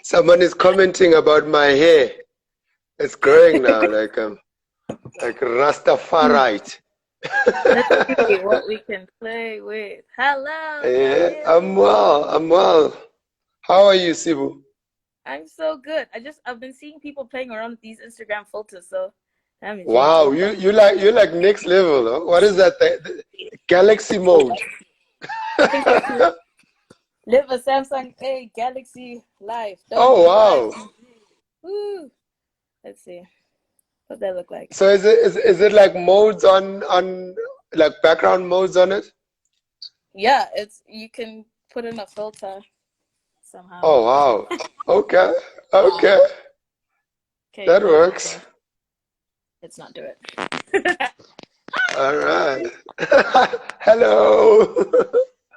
Someone is commenting about my hair. It's growing now, like Rastafari. Let's see what we can play with. Hello, Yeah, Daniel. I'm well. I'm well. How are you, Sibu? I'm so good. I've been seeing people playing around with these Instagram filters, so I'm enjoying Wow, it. you like next level. Huh? What is that? The Galaxy mode. I think I see live a Samsung A Galaxy Live. Don't Oh need live wow. TV. Woo. Let's see what that look like. So is it like modes on like background modes on it? Yeah, it's you can put in a filter somehow. Oh wow. Okay. Okay. Okay, That wait. works. Okay. Let's not do it. All right. Hello.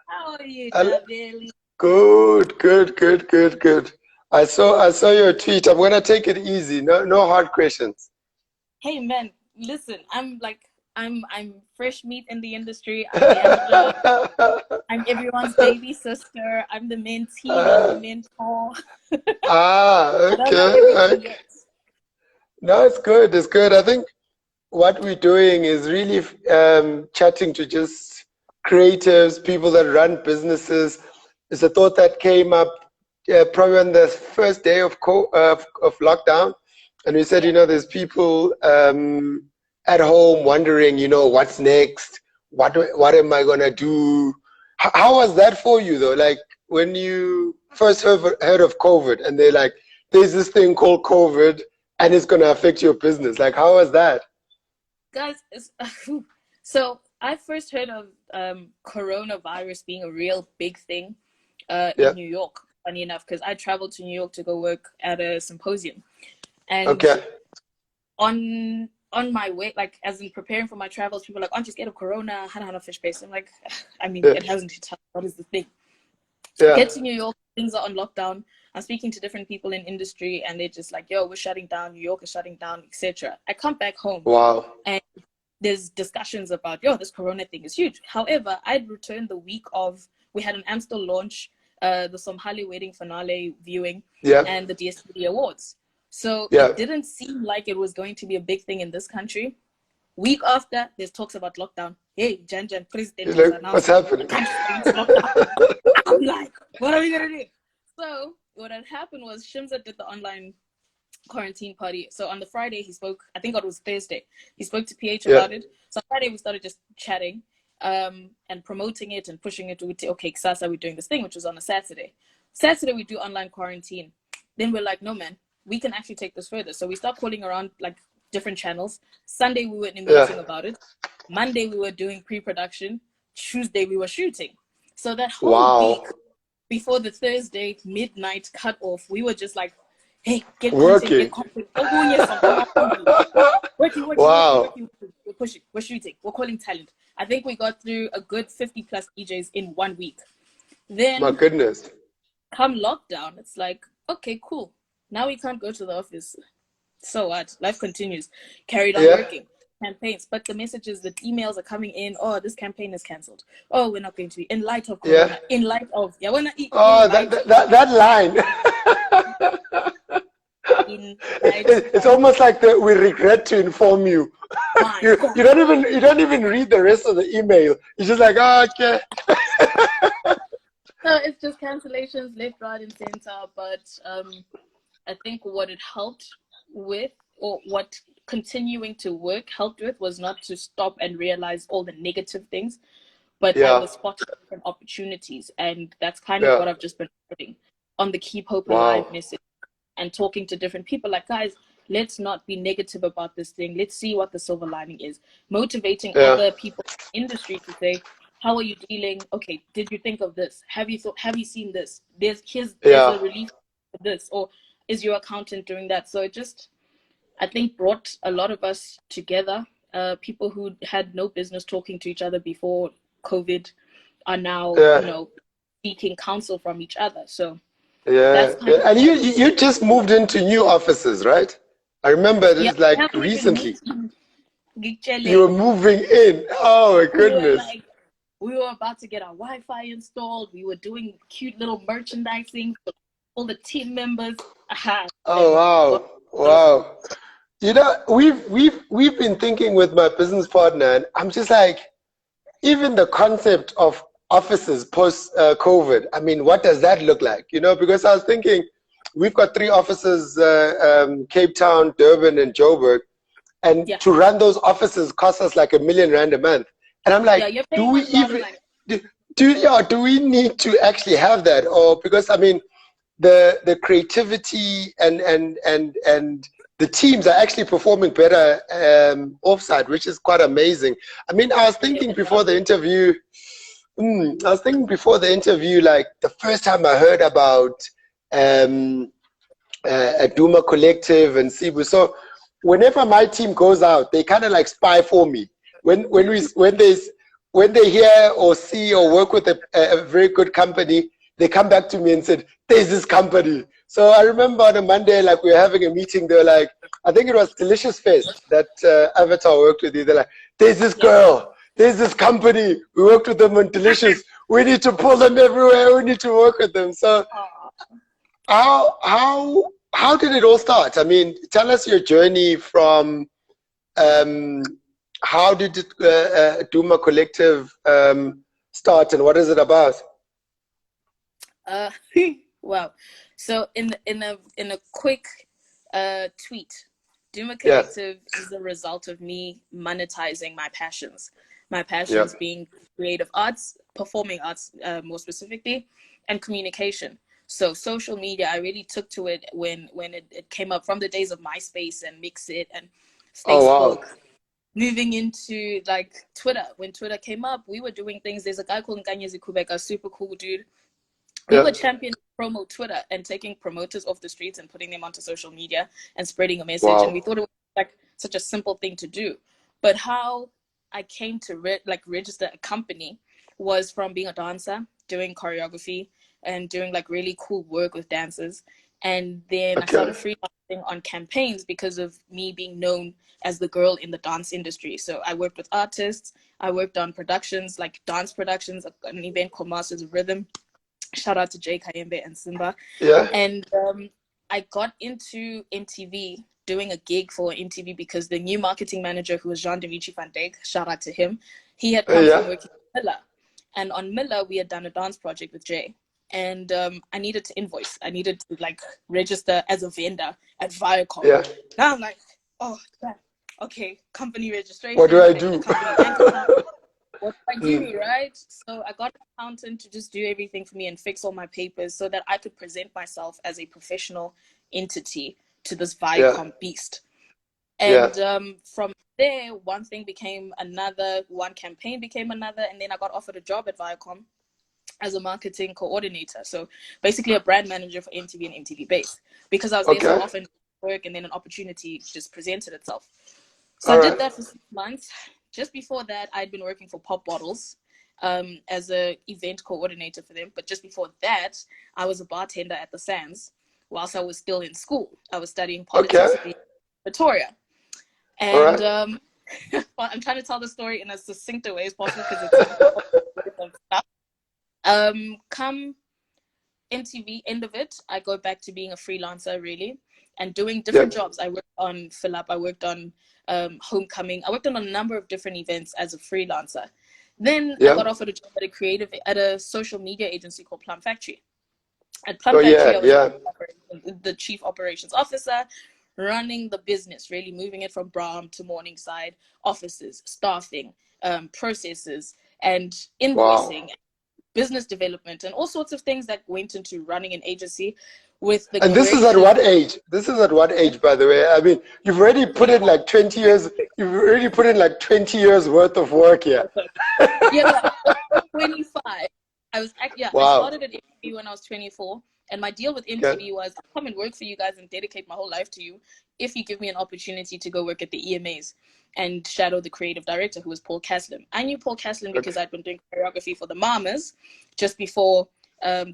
How are you, Hello. Veli? Good, good, good, good, good. I saw your tweet. I'm gonna take it easy. No hard questions. Hey man, listen, I'm fresh meat in the industry. I'm Leandra. I'm everyone's baby sister. I'm the mentee, not the mentor. I don't know Okay, everything okay. yet. No, it's good. It's good. I think what we're doing is really chatting to just creatives, people that run businesses. It's a thought that came up probably on the first day of lockdown, and we said, Yeah. there's people at home wondering, what's next? What am I gonna do? How was that for you though? Like when you first heard of COVID, and they're like, there's this thing called COVID, and it's gonna affect your business. Like, how was that? Guys, so I first heard of coronavirus being a real big thing Yeah. in New York, funny enough, because I traveled to New York to go work at a symposium. And Okay. on my way, like as in preparing for my travels, people were like, aren't you scared of corona? Hana fish base. I'm like, I mean, Yeah. it hasn't hit us. What is the thing? Yeah. Get to New York, things are on lockdown. I'm speaking to different people in industry, and they're just like, yo, we're shutting down, New York is shutting down, etc. I come back home Wow. and there's discussions about, yo, this corona thing is huge. However, I'd returned the week of, we had an Amstel launch, the Somali wedding finale viewing, Yeah. and the DSTV awards. So Yeah. it didn't seem like it was going to be a big thing in this country. Week after, there's talks about lockdown. Hey, Jan, president You're has like, what's announced happening? the country's going to lockdown. I'm like, what are we going to do? So what had happened was Shimza did the online quarantine party. So on the Friday, he spoke, I think it was Thursday, he spoke to PH about it. So on Friday, we started just chatting and promoting it and pushing it to, okay, Sasa, we're doing this thing, which was on a Saturday. Saturday, we do online quarantine. Then we're like, no, man, we can actually take this further. So we start calling around like different channels. Sunday, we were in a meeting about it. Monday, we were doing pre-production. Tuesday, we were shooting. So that whole week before the Thursday midnight cut off, we were just like, hey, get Working. content. Oh, yes, working. We're pushing, we're shooting, we're calling talent. I think we got through a good 50 plus DJs in 1 week. Then, my goodness, come lockdown, it's like, okay, cool. Now we can't go to the office. So what? Life continues. Carried on working. Campaigns, but the messages, the emails are coming in. Oh, this campaign is cancelled. Oh, we're not going to be in light of corona. In light of that line. It's almost like we regret to inform you. You don't even read the rest of the email. You're just like, oh, okay. So it's just cancellations left, right, and center. But I think what it helped with, or what continuing to work helped with, was not to stop and realize all the negative things, but I was spotting different opportunities. And that's kind of what I've just been putting on the Keep Hope Alive message and talking to different people. Like, guys, let's not be negative about this thing. Let's see what the silver lining is. Motivating other people in the industry to say, how are you dealing? Okay, did you think of this? Have you seen this? There's a relief for this, or is your accountant doing that? So it just, I think, brought a lot of us together. People who had no business talking to each other before COVID are now, seeking counsel from each other. So that's kind of, and you just moved into new offices, right? I remember this like recently. You were moving in. Oh my goodness. We were about to get our Wi-Fi installed. We were doing cute little merchandising, all the team members. Aha. Oh wow, wow. You know, we've been thinking with my business partner, and I'm just like, even the concept of offices post COVID. I mean, what does that look like? You know, because I was thinking, we've got 3 offices: Cape Town, Durban, and Joburg, and Yeah. to run those offices costs us like R1 million a month. And I'm like, Yeah, you're do paying we a lot of even money. do we need to actually have that? Or because I mean, the creativity and the teams are actually performing better offsite, which is quite amazing. I mean, I was thinking before the interview, like the first time I heard about a Duma collective and Sibu. So whenever my team goes out, they kind of like spy for me. When they hear or see or work with a very good company, they come back to me and said, "There's this company." So I remember on a Monday, like we were having a meeting. They were like, I think it was Delicious Fest that Avatar worked with. They're like, "There's this girl. There's this company. We worked with them on Delicious. We need to pull them everywhere. We need to work with them." So how did it all start? I mean, tell us your journey from how did Duma Collective start, and what is it about? Wow. So in a quick tweet, Duma Yeah, Collective is the result of me monetizing my passions. My yeah, passions being creative arts, performing arts more specifically, and communication. So social media, I really took to it when it came up from the days of MySpace and Mixit and Oh Facebook. wow, Moving into like Twitter, when Twitter came up, we were doing things. There's a guy called Nkanyezi Kubeka, super cool dude. We yeah, were championing promo Twitter and taking promoters off the streets and putting them onto social media and spreading a message. And we wow, thought it was like such a simple thing to do. But how I came to register a company was from being a dancer, doing choreography and doing like really cool work with dancers. And then I okay, started freelancing on campaigns because of me being known as the girl in the dance industry. So I worked with artists. I worked on productions, like dance productions, an event called Masters of Rhythm. Shout out to Jay Kayembe and Simba. yeah, And I got into MTV, doing a gig for MTV because the new marketing manager, who was Jean Dimitri van Dijk, shout out to him, he had come from yeah, working at Miller. And on Miller, we had done a dance project with Jay. And I needed to invoice. I needed to like register as a vendor at Viacom. yeah. Now I'm like, oh, yeah, okay, company What do registration, I creating a do? company bank account. What do I Mm, do, right? So I got an accountant to just do everything for me and fix all my papers so that I could present myself as a professional entity to this yeah, Viacom beast. yeah. And from there, one thing became another, one campaign became another, and then I got offered a job at Viacom as a marketing coordinator. So basically a brand manager for MTV and MTV Base, because I was there so Okay, often work, and then an opportunity just presented itself. So I all did right. that for 6 months. Just before that, I'd been working for Pop Bottles as a event coordinator for them. But just before that, I was a bartender at the Sands whilst I was still in school. I was studying Okay, politics at the Victoria. all And right. well, I'm trying to tell the story in as succinct a way as possible because it's stuff. Come MTV end of it, I go back to being a freelancer really and doing different Yep, jobs. I worked on Fill Up, I worked on Homecoming, I worked on a number of different events as a freelancer. Then I got yep. offered a job at a social media agency called Plum Factory. At Plum Oh Factory, yeah, I was yeah, the chief operations officer, running the business, really moving it from Brahm to Morningside, offices, staffing, processes, and wow. invoicing, business development, and all sorts of things that went into running an agency with the And this is at creation. what age? This is at what age, by the way? I mean, you've already put in 25. like 20 years. You've already put in like 20 years worth of work here. Yeah, 25. I Wow. started at MTV when I was 24. And my deal with Okay. MTV was, I'll come and work for you guys and dedicate my whole life to you if you give me an opportunity to go work at the EMAs and shadow the creative director, who was Paul Caslim. I knew Paul Caslim Okay. because I'd been doing choreography for the Mamas just before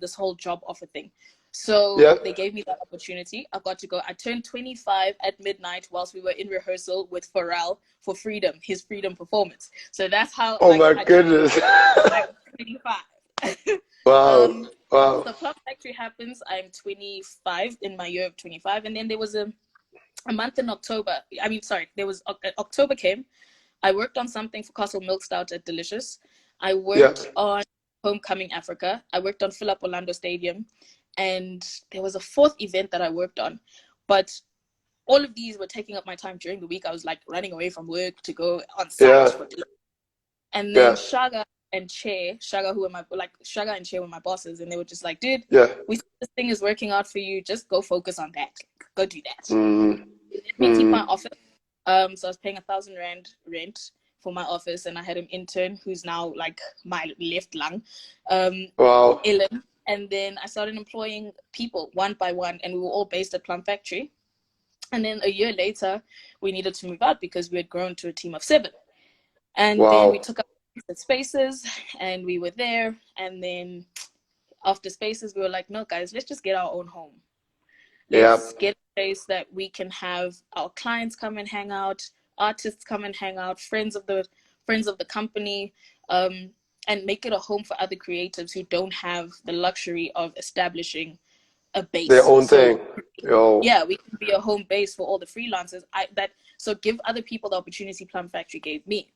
this whole job offer thing. So Yeah. they gave me that opportunity. I got to go. I turned 25 at midnight whilst we were in rehearsal with Pharrell for Freedom, his Freedom performance. So that's how Oh like my I turned goodness. like 25. Wow. um, Wow. So Plum Factory happens. I'm 25 in my year of 25, and then there was a month in October. I mean, sorry, there was October came. I worked on something for Castle Milk Stout at Delicious. I Yeah. worked on Homecoming Africa. I worked on Fill Up Orlando Stadium, and there was a fourth event that I worked on, but all of these were taking up my time during the week. I was like running away from work to go on site for delivery. And then Shaga and Che, Shaga and Che were my bosses, and they were just like, dude, we see this thing is working out for you. Just go focus on that. Go do that. Let me keep my office. So I was paying 1,000 rand rent for my office, and I had an intern who's now like my left lung, Wow. Ellen. And then I started employing people one by one, and we were all based at Plum Factory. And then a year later, we needed to move out because we had grown to a team of 7. And then we took up Spaces, and we were there. And then after Spaces, we were like, no, guys, let's just get our own home. Let's get a place that we can have our clients come and hang out, artists come and hang out, friends of the company, and make it a home for other creatives who don't have the luxury of establishing a base. Their own thing. Yeah, we can be a home base for all the freelancers. So give other people the opportunity Plum Factory gave me.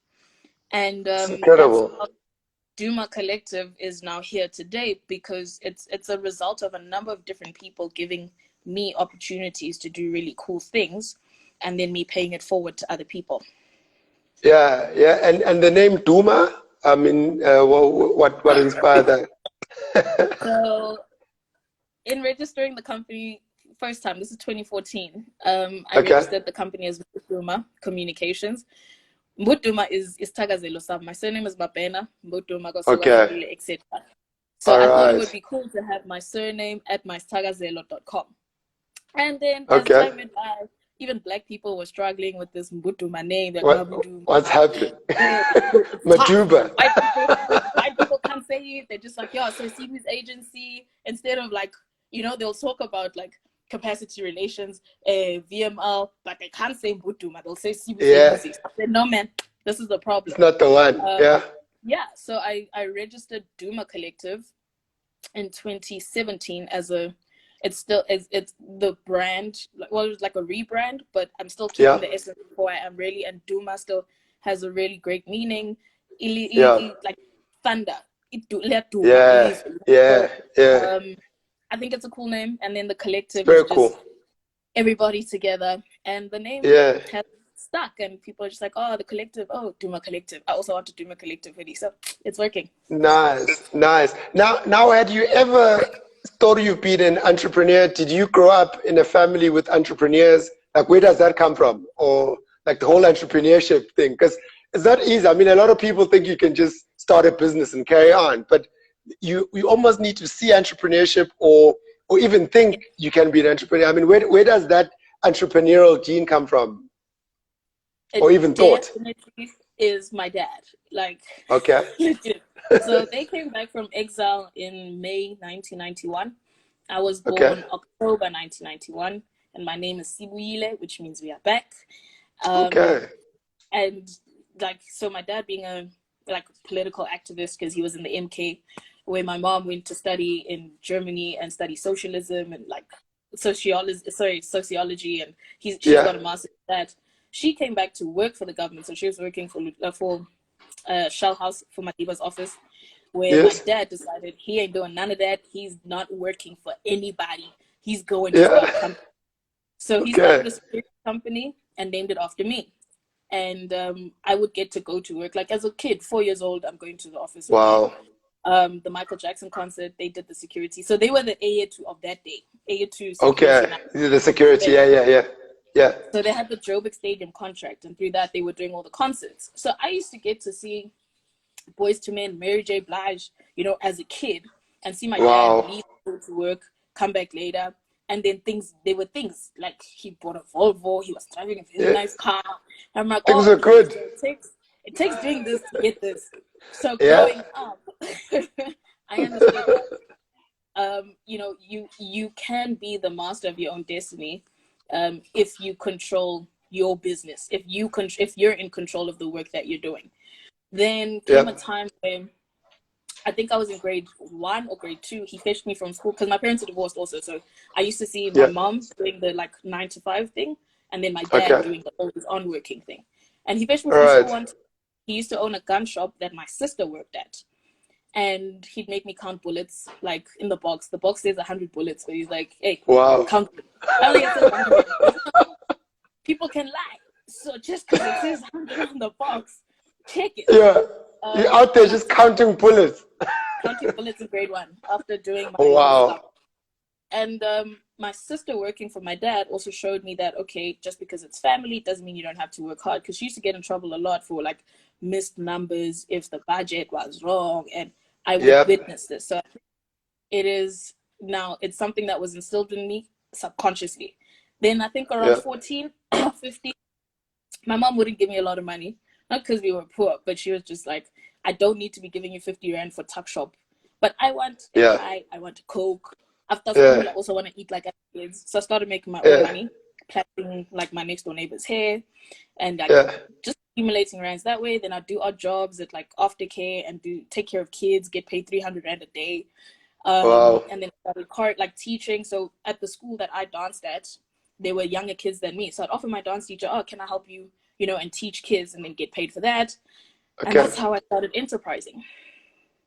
And incredible. Duma Collective is now here today because it's a result of a number of different people giving me opportunities to do really cool things, and then me paying it forward to other people. Yeah. And the name Duma, I mean, what inspired that? So in registering the company first time, this is 2014, I registered the company as Duma Communications. Duma is Tagazelo Sab. My surname is Mabena. Duma, etc. So I thought it would be cool to have my surname at mystagazelo.com. And then as time went by, even black people were struggling with this Duma name. What's happening? Maduba. White people can't say it. They're just like, so Sibu's agency, instead of like, they'll talk about like capacity relations, VML, but they can't say Duma. They'll say Sibu's agency. I said, no, man, this is the problem. It's not the one. Yeah, so I registered Duma Collective in 2017 as it's the brand, well, it was like a rebrand, but I'm still keeping the essence of who I am really, and Duma still has a really great meaning. Like thunder. I think it's a cool name, and then the collective is just everybody together, and the name has stuck, and people are just like, the collective, Duma Collective. I also want to Duma Collective hoodie, so it's working. Nice. Now, had you ever thought you've been an entrepreneur? Did you grow up in a family with entrepreneurs? Like, where does that come from? Or like the whole entrepreneurship thing? Because it's not easy. I mean, a lot of people think you can just start a business and carry on, but you almost need to see entrepreneurship or even think you can be an entrepreneur. I mean, where does that entrepreneurial gene come from? Or even thought? Is my dad. Like, legit. So they came back from exile in May 1991. I was born October 1991, and my name is Sibu, which means we are back. And like, so my dad being a political activist, because he was in the MK, where my mom went to study in Germany and study socialism and like sociology, and she's got a master's in that. She came back to work for the government, so she was working for Shell House, for Madiba's office, where my dad decided he ain't doing none of that. He's not working for anybody. He's going to start a company. So he started a security company and named it after me. And I would get to go to work. Like as a kid, 4 years old, I'm going to the office. Wow. The Michael Jackson concert, they did the security. So they were the AA2 of that day. AA2 security. The security, yeah. So they had the Joburg Stadium contract, and through that they were doing all the concerts. So I used to get to see Boyz II Men, Mary J. Blige, as a kid, and see my dad leave, go to work, come back later, and then there were things like he bought a Volvo, he was driving a very nice car. I'm like, things are good. So it takes doing this to get this. So growing up, I understood that you can be the master of your own destiny. If you control your business, if you're in control of the work that you're doing. Then came a time when I think I was in grade 1 or grade 2. He fetched me from school because my parents are divorced also. So I used to see my Yeah. mom doing the like 9 to 5 thing, and then my dad Okay. doing the always on working thing. And he fetched me All from school right. once. He used to own a gun shop that my sister worked at. And he'd make me count bullets, like in the box. The box says 100 bullets. So he's like, hey, Wow. count it. I think it says 100. People can lie. So just because it says 100 on the box, check it. Yeah. You're out there just counting bullets. Counting bullets in grade 1 after doing my Wow. stuff. And my sister working for my dad also showed me that, okay, just because it's family doesn't mean you don't have to work hard. Because she used to get in trouble a lot for like missed numbers if the budget was wrong. And I would Yep. witness this. So it's something that was instilled in me subconsciously. Then I think around 14, 15, my mom wouldn't give me a lot of money. Not because we were poor, but she was just like, I don't need to be giving you 50 rand for tuck shop. But I want a pie, I want a Coke. After school, I also want to eat like kids. So I started making my own money, plaiting like my next door neighbor's hair, and like just accumulating rands that way. Then I'd do odd jobs at like aftercare and take care of kids, get paid 300 rand a day. Wow. And then I started teaching. So at the school that I danced at, there were younger kids than me. So I'd offer my dance teacher, oh, can I help you, and teach kids and then get paid for that. Okay. And that's how I started enterprising.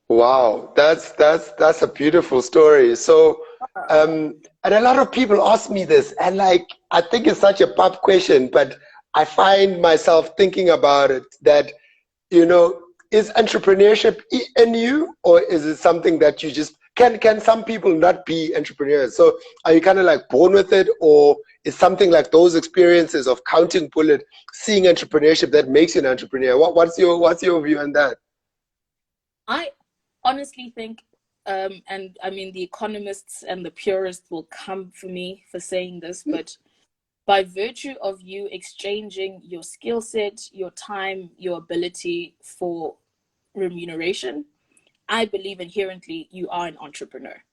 Wow, that's a beautiful story. So, and a lot of people ask me this, and like I think it's such a pop question, but I find myself thinking about it that, is entrepreneurship in you, or is it something that you just can some people not be entrepreneurs? So are you kind of like born with it, or is something like those experiences of counting bullet, seeing entrepreneurship that makes you an entrepreneur? What's your view on that? I honestly think, and I mean, the economists and the purists will come for me for saying this, but by virtue of you exchanging your skill set, your time, your ability for remuneration, I believe inherently you are an entrepreneur.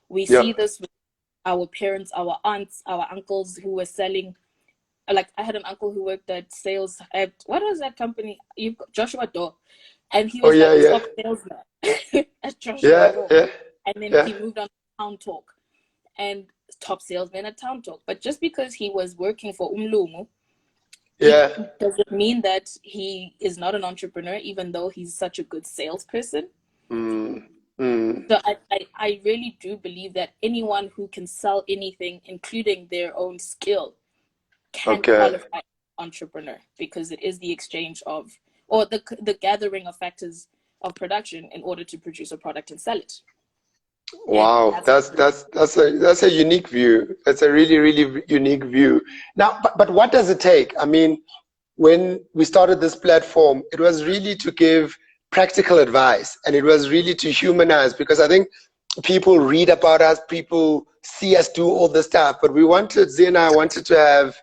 We see this with our parents, our aunts, our uncles who were selling. Like I had an uncle who worked at sales at, what was that company? Joshua Doe. And he was the top salesman at Joshua Doe. And then he moved on to Town Talk and top salesman at Town Talk. But just because he was working for Umlumu, does it mean that he is not an entrepreneur, even though he's such a good salesperson? So I really do believe that anyone who can sell anything, including their own skill, can qualify as entrepreneur, because it is the exchange of, or the gathering of factors of production in order to produce a product and sell it. Wow, that's a unique view. That's a really, really unique view. Now, but what does it take? I mean, when we started this platform, it was really to give practical advice, and it was really to humanize, because I think people read about us, people see us do all this stuff, but Zia and I wanted to have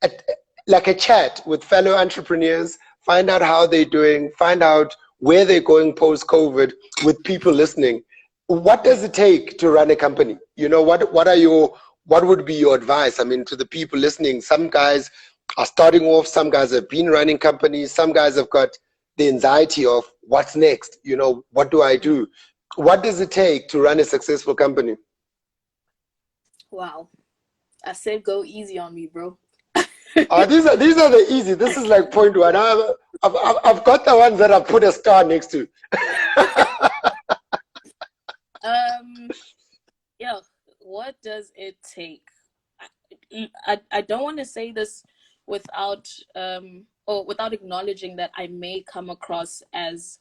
a chat with fellow entrepreneurs, find out how they're doing, find out where they're going post-COVID, with people listening. What does it take to run a company? What would be your advice? I mean, to the people listening, some guys are starting off, some guys have been running companies, some guys have got the anxiety of what's next, what do I do? What does it take to run a successful company? Wow. I said go easy on me, bro. These are the easy. This is like point one. I've got the ones that I put a star next to. What does it take? I don't want to say this without acknowledging that I may come across as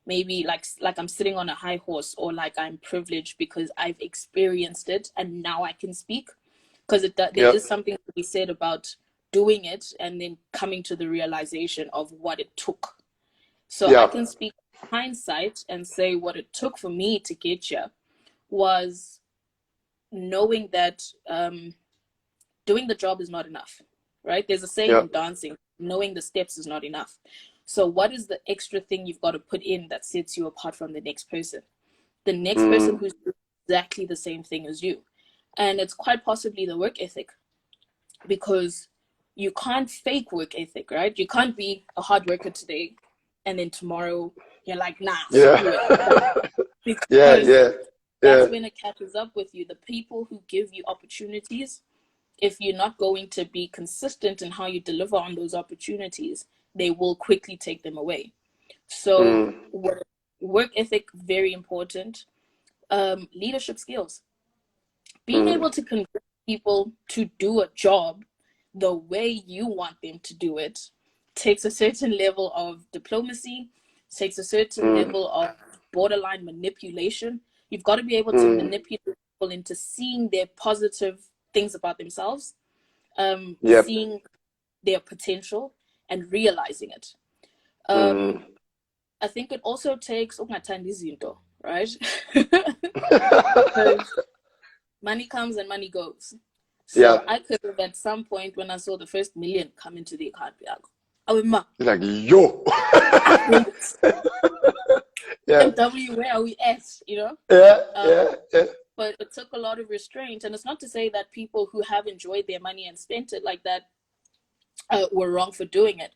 maybe like I'm sitting on a high horse, or like I'm privileged because I've experienced it and now I can speak. Because there is something to be said about doing it and then coming to the realization of what it took. So I can speak hindsight and say what it took for me to get here was knowing that doing the job is not enough, right? There's a saying in dancing, knowing the steps is not enough. So what is the extra thing you've got to put in that sets you apart from the next person? The next person who's doing exactly the same thing as you. And it's quite possibly the work ethic, because you can't fake work ethic, right? You can't be a hard worker today and then tomorrow You're like, nah, Yeah. screw it. Yeah, Because yeah, that's yeah. when it catches up with you. The people who give you opportunities, if you're not going to be consistent in how you deliver on those opportunities, they will quickly take them away. So work ethic, very important. Leadership skills, being able to convince people to do a job the way you want them to do it takes a certain level of diplomacy, takes a certain level of borderline manipulation. You've got to be able to manipulate people into seeing their positive things about themselves, Yep. seeing their potential and realizing it. I think it also takes right? Because money comes and money goes. Yeah. So I could have at some point when I saw the first million come into the account, be like, oh, ma, Like, yo. Yeah. MW, where are we at? You know? Yeah, yeah. But it took a lot of restraint. And it's not to say that people who have enjoyed their money and spent it like that were wrong for doing it.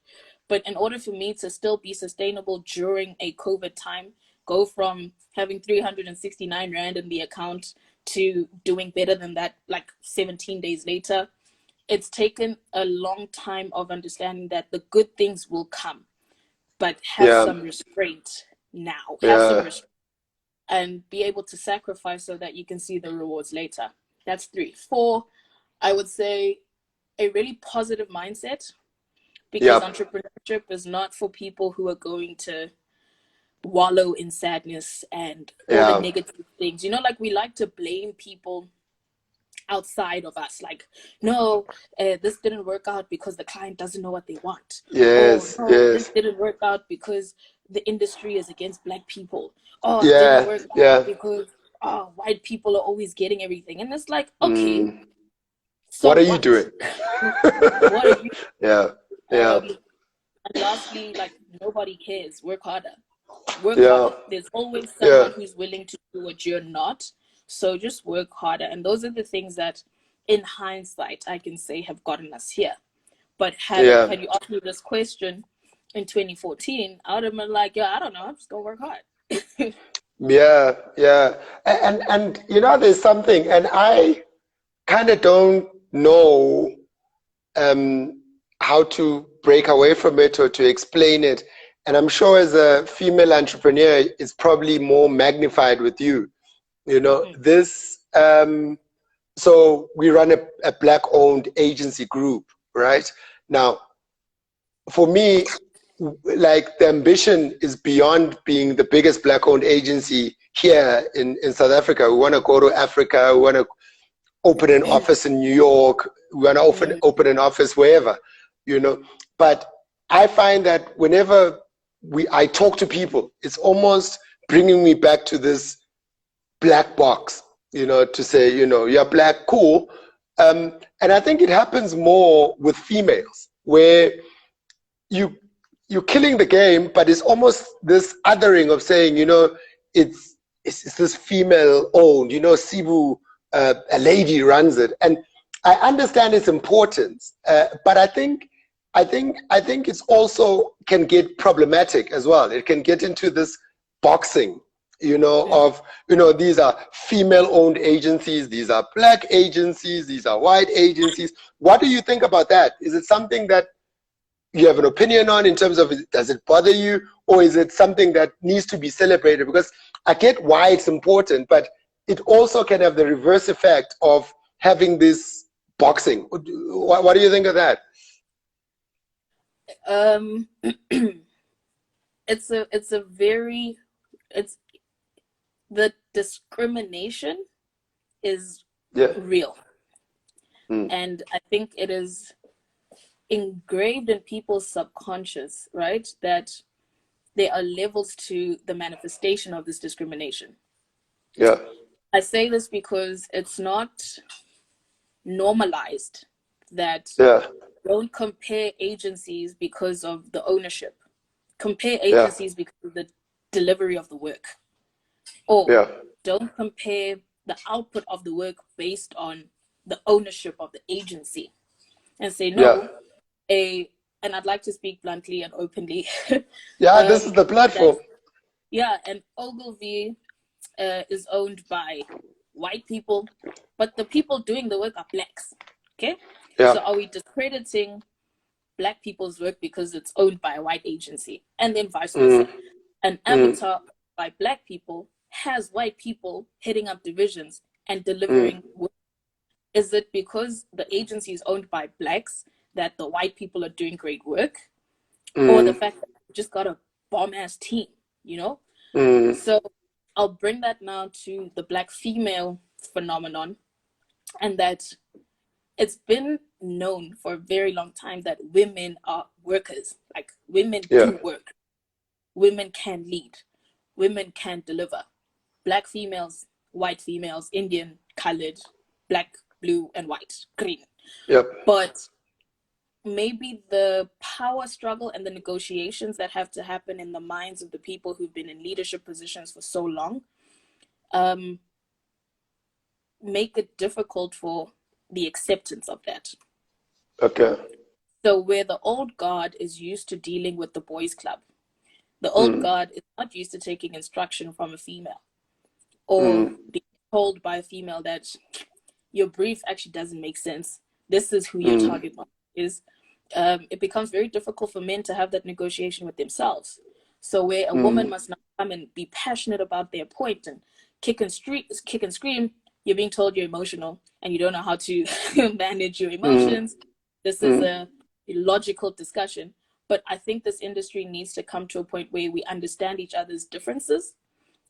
But in order for me to still be sustainable during a COVID time, go from having 369 Rand in the account to doing better than that, like 17 days later, it's taken a long time of understanding that the good things will come, but have some restraint now. Have some restraint and be able to sacrifice so that you can see the rewards later. That's 3. 4, I would say a really positive mindset, because entrepreneurship is not for people who are going to wallow in sadness and all the negative things. You know, like we like to blame people outside of us, like, no, this didn't work out because the client doesn't know what they want. Yes, Or, no, this yes. didn't work out because the industry is against Black people. Or it didn't Yeah, work yeah. out because white people are always getting everything. And it's like, okay, so What are you doing? What are you? Yeah, yeah, And lastly, like, nobody cares. Work harder. Work yeah, harder. There's always yeah, someone who's willing to do what you're not. So just work harder. And those are the things that, in hindsight, I can say have gotten us here. But had you asked me this question in 2014, I would have been like, yeah, I don't know. I'm just gonna work hard. yeah, yeah. And you know, there's something, and I kind of don't know how to break away from it or to explain it. And I'm sure as a female entrepreneur, it's probably more magnified with you. You know, this, so we run a Black-owned agency group, right? Now, for me, like the ambition is beyond being the biggest Black-owned agency here in South Africa. We want to go to Africa. We want to open an office in New York. We want to open an office wherever, you know. But I find that whenever I talk to people, it's almost bringing me back to this black box, you know, to say, you know, you're Black, cool. And I think it happens more with females, where you're killing the game, but it's almost this othering of saying, you know, it's this female owned, you know, Sibu, a lady runs it. And I understand its importance, but I think it's also can get problematic as well. It can get into this boxing, you know, of, you know, these are female owned agencies, these are Black agencies, these are white agencies. What do you think about that? Is it something that you have an opinion on in terms of, does it bother you, or is it something that needs to be celebrated? Because I get why it's important, but it also can have the reverse effect of having this boxing. What do you think of that? It's the discrimination is Yeah. real. And I think it is engraved in people's subconscious, right? That there are levels to the manifestation of this discrimination. Yeah. I say this because it's not normalized that don't compare agencies because of the ownership. Compare agencies because of the delivery of the work. Or don't compare the output of the work based on the ownership of the agency. And say, no, and I'd like to speak bluntly and openly. This is the platform. Yeah, and Ogilvy is owned by white people, but the people doing the work are blacks. Okay, Yeah. so are we discrediting black people's work because it's owned by a white agency, and then vice versa? An avatar by black people has white people heading up divisions and delivering work. Is it because the agency is owned by blacks that the white people are doing great work, or the fact that we just got a bomb ass team, you know? So I'll bring that now to the black female phenomenon, and that it's been known for a very long time that women are workers. Like, women Yeah. do work. Women can lead. Women can deliver. Black females, white females, Indian, colored, black, blue, and white, green. Yep. But maybe the power struggle and the negotiations that have to happen in the minds of the people who've been in leadership positions for so long make it difficult for the acceptance of that. Okay. So where the old guard is used to dealing with the boys club, the old guard is not used to taking instruction from a female or being told by a female that your brief actually doesn't make sense. This is who your target market is. It becomes very difficult for men to have that negotiation with themselves. So where a woman must now come and be passionate about their point and kick and scream, you're being told you're emotional and you don't know how to manage your emotions. This is a logical discussion. But I think this industry needs to come to a point where we understand each other's differences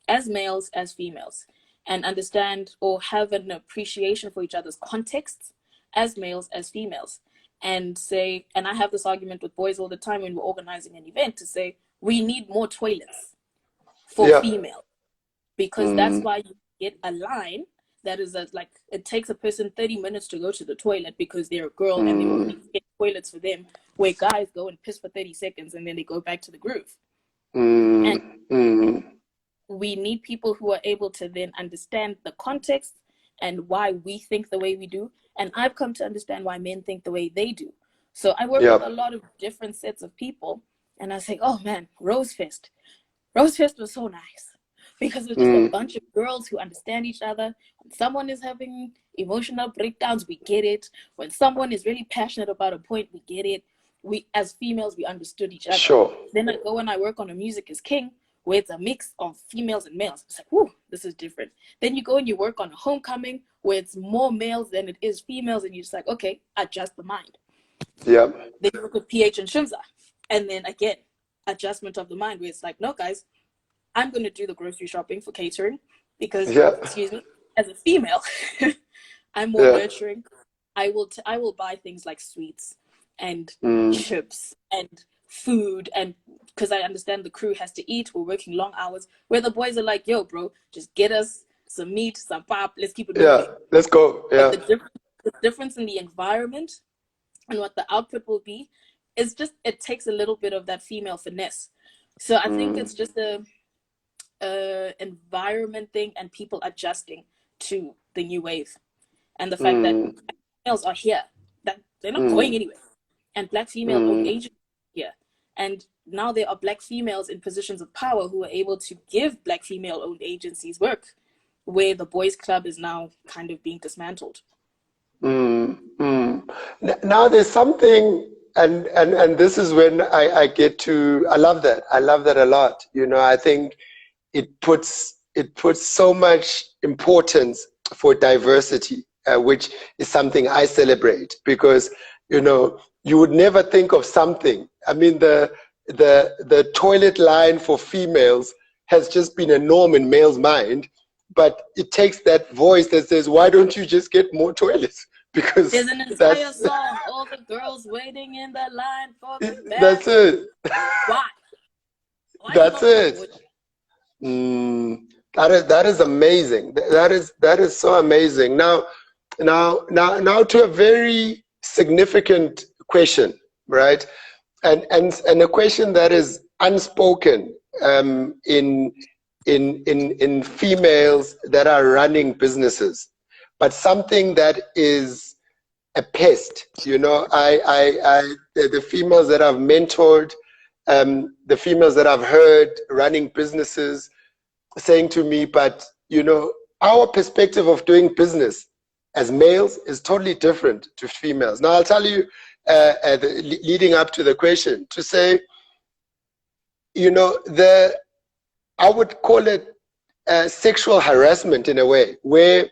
as males, as females, and understand or have an appreciation for each other's contexts as males, as females. And say, and I have this argument with boys all the time when we're organizing an event to say, we need more toilets for females, because that's why you get a line that is like, it takes a person 30 minutes to go to the toilet because they're a girl and they only get toilets for them, where guys go and piss for 30 seconds and then they go back to the groove. And we need people who are able to then understand the context and why we think the way we do. And I've come to understand why men think the way they do. So I work with a lot of different sets of people, and I say, oh man, Rose Fest was so nice, because it's just a bunch of girls who understand each other. When someone is having emotional breakdowns, we get it. When someone is really passionate about a point, we get it. We, as females, we understood each other. Sure. Then I go and I work on a Music is King, where it's a mix of females and males. It's like, whoo, this is different. Then you go and you work on a Homecoming, where it's more males than it is females, and you're just like, okay, adjust the mind. Yeah. Then you look at PH and Shimza, and then again, adjustment of the mind, where it's like, no, guys, I'm going to do the grocery shopping for catering because, excuse me, as a female, I'm more nurturing. I will buy things like sweets and chips and food, and because I understand the crew has to eat, we're working long hours, where the boys are like, yo, bro, just get us some meat, some pop, let's keep it moving. Let's go. But the difference in the environment and what the output will be is just, it takes a little bit of that female finesse. So I think it's just a environment thing and people adjusting to the new wave, and the fact that females are here, that they're not going anywhere, and black female owned agencies here, and now there are black females in positions of power who are able to give black female owned agencies work, where the boys club is now kind of being dismantled. Now there's something, and this is when I get to, I love that a lot. You know, I think it puts so much importance for diversity, which is something I celebrate, because, you know, you would never think of something. I mean, the toilet line for females has just been a norm in males' mind, but it takes that voice that says, why don't you just get more toilets? Because there's an entire song, all the girls waiting in the line for the bathroom. That's it. Why That's it. That is amazing. That is so amazing. Now to a very significant question, right? And a question that is unspoken in females that are running businesses, but something that is a pest. You know, the females that I've mentored, the females that I've heard running businesses saying to me, but our perspective of doing business as males is totally different to females. Now I'll tell you, leading up to the question, to say, I would call it sexual harassment in a way, where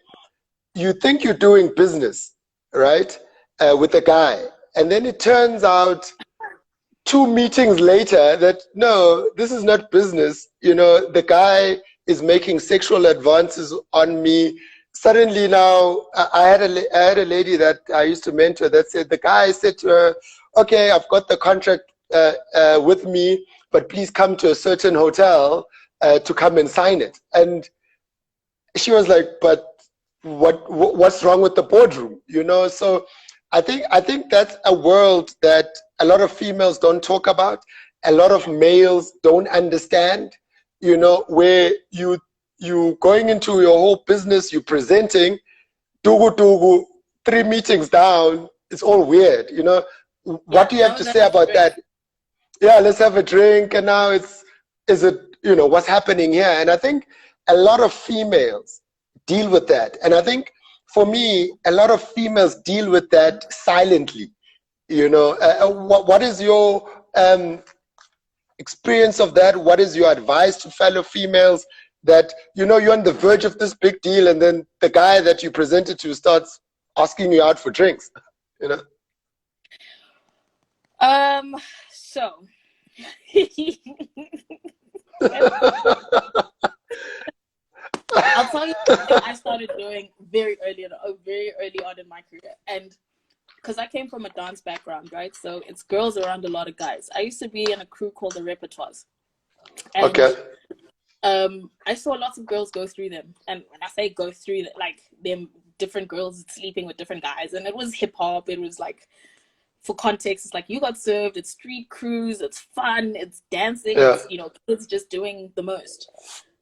you think you're doing business, right, with a guy, and then it turns out 2 meetings later that no, this is not business. The guy is making sexual advances on me. Suddenly now, I had a lady that I used to mentor that said, the guy said to her, okay, I've got the contract with me, but please come to a certain hotel to come and sign it. And she was like, but what's wrong with the boardroom? So I think that's a world that a lot of females don't talk about, a lot of males don't understand, where you going into your whole business, you presenting, dugu, 3 meetings down, it's all weird, What do you have to say about that? Yeah, let's have a drink, and now is it, what's happening here? And I think a lot of females deal with that. And I think for me, a lot of females deal with that silently. What is your experience of that? What is your advice to fellow females that, you're on the verge of this big deal, and then the guy that you presented to starts asking you out for drinks, So I'll tell you something I started doing very early on in my career. And because I came from a dance background, right? So it's girls around a lot of guys. I used to be in a crew called the Repertoires. And, okay. I saw lots of girls go through them. And when I say go through, like them different girls sleeping with different guys. And it was hip hop. It was like, for context, it's like you got served, it's street crews, it's fun, it's dancing, it's, kids just doing the most.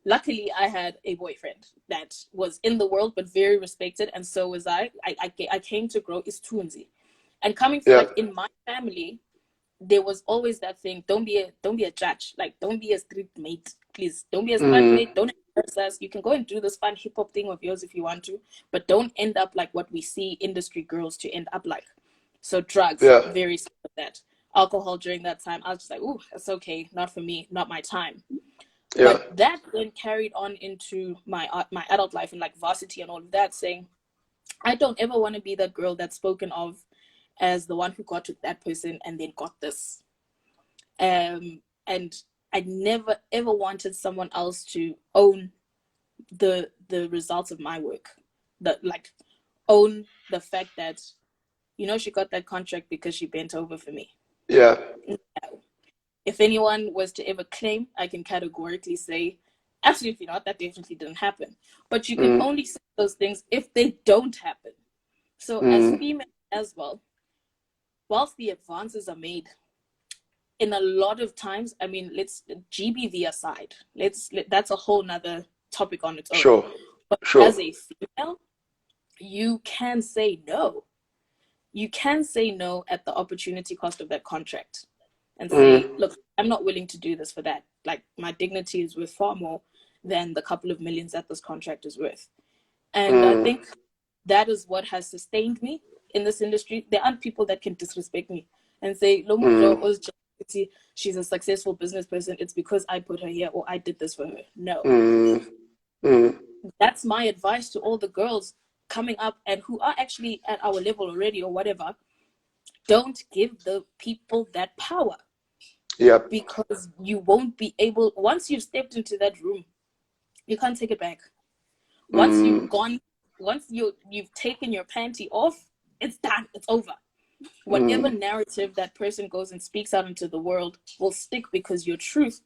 Luckily, I had a boyfriend that was in the world, but very respected. And so was I. I came to grow isithunzi. And coming from, like, in my family, there was always that thing, don't be a judge. Like, don't be a street mate, please. Don't be a street mate. Don't embarrass us. You can go and do this fun hip hop thing of yours if you want to, but don't end up like what we see industry girls to end up like. So drugs, very similar to that. Alcohol during that time, I was just like, ooh, that's okay. Not for me, not my time. Yeah. But that then carried on into my adult life and like varsity and all of that, saying, I don't ever want to be that girl that's spoken of as the one who got with that person and then got this. And I never ever wanted someone else to own the results of my work. Own the fact that, she got that contract because she bent over for me. Yeah. No. If anyone was to ever claim, I can categorically say, absolutely not. That definitely didn't happen. But you can only say those things if they don't happen. So as females as well, whilst the advances are made, in a lot of times, I mean, let's GBV aside. That's a whole nother topic on its own. Sure. But as a female, you can say no. You can say no at the opportunity cost of that contract and say, look, I'm not willing to do this for that. Like, my dignity is worth far more than the couple of millions that this contract is worth. And I think that is what has sustained me in this industry. There aren't people that can disrespect me and say, she's a successful business person. It's because I put her here or I did this for her. No. That's my advice to all the girls coming up and who are actually at our level already or whatever. Don't give the people that power. Yeah. Because you won't be able, once you've stepped into that room, you can't take it back. Once you've gone, once you've taken your panty off, it's done. It's over. Whatever narrative that person goes and speaks out into the world will stick, because your truth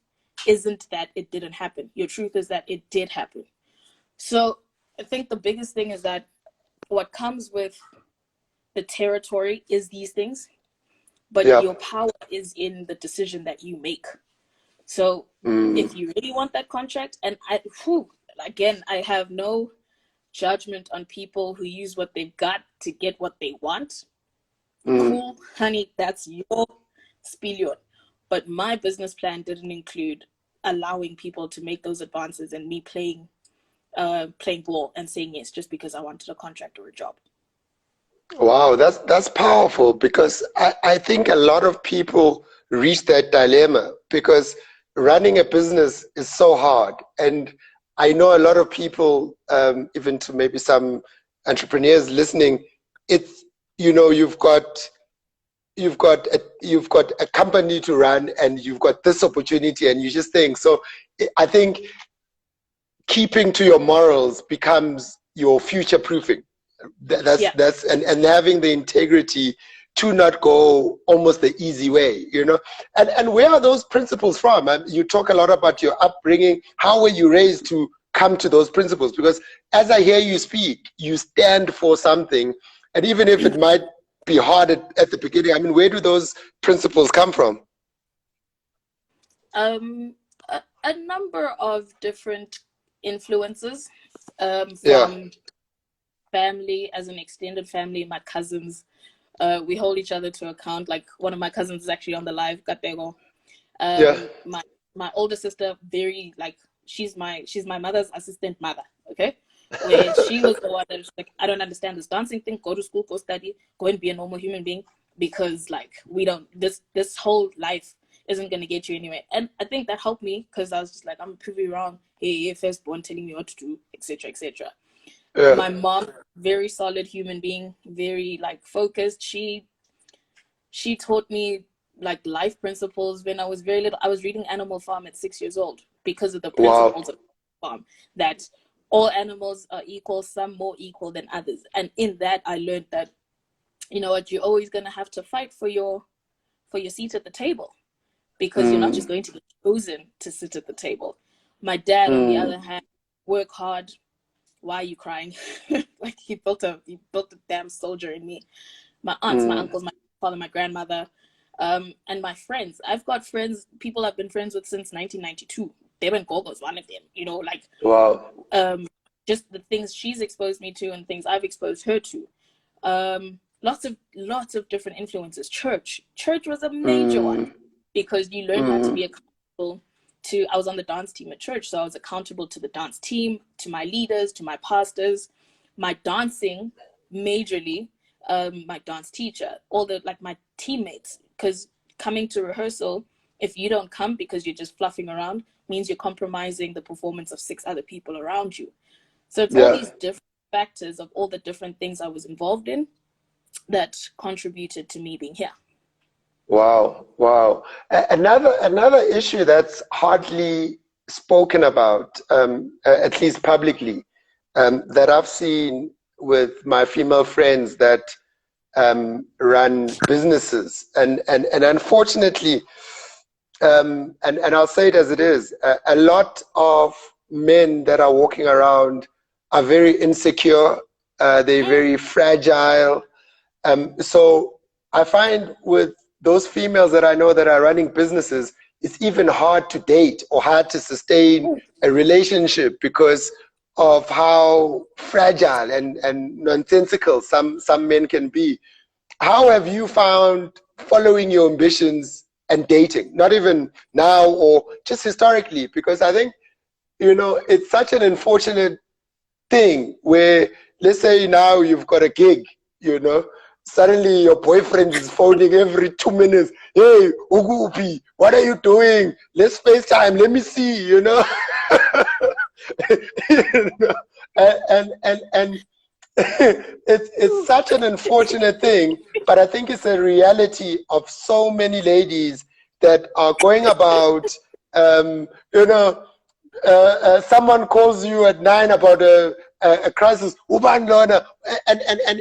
isn't that it didn't happen. Your truth is that it did happen. So I think the biggest thing is that what comes with the territory is these things, but your power is in the decision that you make. So if you really want that contract, and I have no judgment on people who use what they've got to get what they want. Cool, honey, that's your spillion. But my business plan didn't include allowing people to make those advances and me playing ball and saying yes just because I wanted a contract or a job. Wow, that's powerful, because I think a lot of people reach that dilemma because running a business is so hard. And I know a lot of people, even to maybe some entrepreneurs listening, it's, you know, you've got a company to run and you've got this opportunity and you just think. So I think keeping to your morals becomes your future proofing. That's and having the integrity to not go almost the easy way, you know. And where are those principles from? You talk a lot about your upbringing. How were you raised to come to those principles? Because as I hear you speak, you stand for something, and even if it might be hard at the beginning, I mean, where do those principles come from? A number of different influences, from family, as an extended family, my cousins. We hold each other to account. Like, one of my cousins is actually on the live, Katego. My older sister, very, like, she's my mother's assistant mother, okay? Where she was the one that was like, I don't understand this dancing thing, go to school, go study, go and be a normal human being, because, like, we don't, this whole life isn't going to get you anywhere. And I think that helped me, because I was just like, I'm pretty wrong. Hey, firstborn telling me what to do, etc., etc. My mom, very solid human being, very, like, focused. She taught me, like, life principles when I was very little. I was reading Animal Farm at 6 years old because of the principles of farm, that all animals are equal, some more equal than others. And in that, I learned that, you know what, you're always going to have to fight for your seat at the table, because you're not just going to be chosen to sit at the table. My dad, on the other hand, work hard. Why are you crying? Like, he built a damn soldier in me. My aunts, my uncles, my father, my grandmother, and my friends. I've got friends, people I've been friends with since 1992. Deben Gogo's one of them, you know, like, just the things she's exposed me to and things I've exposed her to. Lots of different influences. Church was a major one, because you learn how to be accountable to. I was on the dance team at church, so I was accountable to the dance team, to my leaders, to my pastors, my dancing, majorly, my dance teacher, all the, like, my teammates, because coming to rehearsal, if you don't come because you're just fluffing around, means you're compromising the performance of 6 other people around you. So it's all these different factors of all the different things I was involved in that contributed to me being here. Wow. Another issue that's hardly spoken about, at least publicly, that I've seen with my female friends that run businesses, and unfortunately, and I'll say it as it is, a lot of men that are walking around are very insecure, they're very fragile. So I find with those females that I know that are running businesses, it's even hard to date or hard to sustain a relationship because of how fragile and nonsensical some men can be. How have you found following your ambitions and dating? Not even now or just historically, because I think, you know, it's such an unfortunate thing where, let's say now you've got a gig, you know, suddenly your boyfriend is phoning every 2 minutes. Hey, Ugupi, what are you doing? Let's FaceTime. Let me see, you know. You know? And it's such an unfortunate thing, but I think it's a reality of so many ladies that are going about, you know, someone calls you at 9 about a crisis, and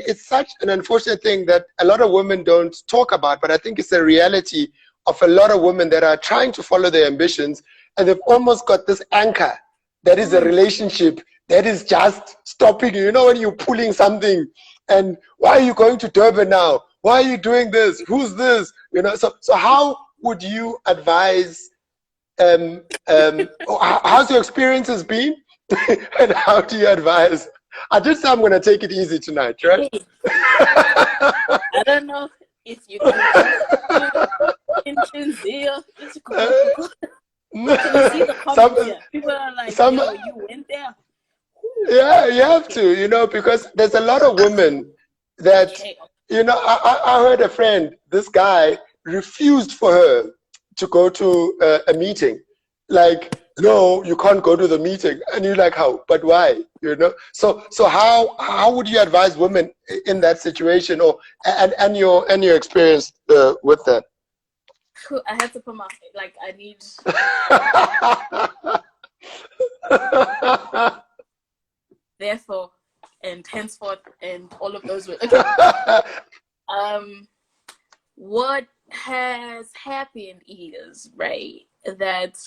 it's such an unfortunate thing that a lot of women don't talk about, but I think it's a reality of a lot of women that are trying to follow their ambitions, and they've almost got this anchor that is a relationship that is just stopping you. You know, when you're pulling something, and why are you going to Durban now? Why are you doing this? Who's this? You know, so how would you advise, how's your experiences been? And how do you advise? I did say I'm going to take it easy tonight, right? I don't know if you can. Inhliziyo. Uh, Can you see the some, comments here? People are like, some, yo, you went there. Whew. yeah, you have Okay. to, because there's a lot of women that, Okay. I heard a friend, this guy refused for her to go to a meeting. Like, no, you can't go to the meeting. And you're like, how? But why? So how would you advise women in that situation, or and your experience with that? I had to put my, like, I need, therefore, and henceforth, and all of those words. Okay. What has happened is, right, that